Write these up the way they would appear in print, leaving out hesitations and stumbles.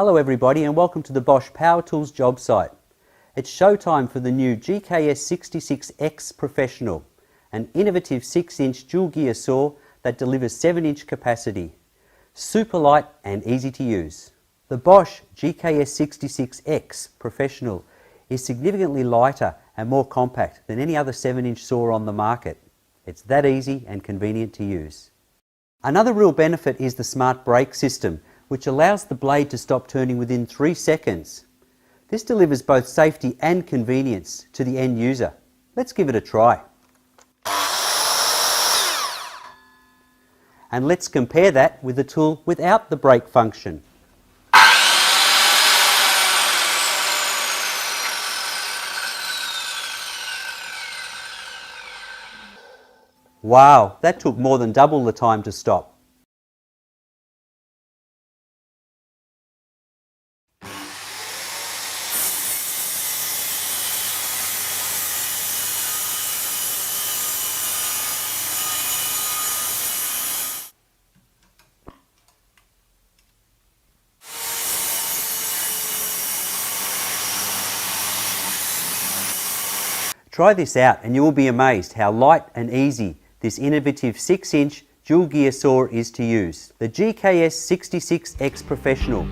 Hello everybody and welcome to the Bosch Power Tools job site. It's showtime for the new GKS 66X Professional, an innovative 6-inch dual gear saw that delivers 7-inch capacity. Super light and easy to use. The Bosch GKS 66X Professional is significantly lighter and more compact than any other 7-inch saw on the market. It's that easy and convenient to use. Another real benefit is the smart brake system, which allows the blade to stop turning within 3 seconds. This delivers both safety and convenience to the end user. Let's give it a try. And let's compare that with the tool without the brake function. Wow, that took more than double the time to stop. Try this out and you will be amazed how light and easy this innovative 6-inch dual gear saw is to use. The GKS 66X Professional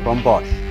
from Bosch.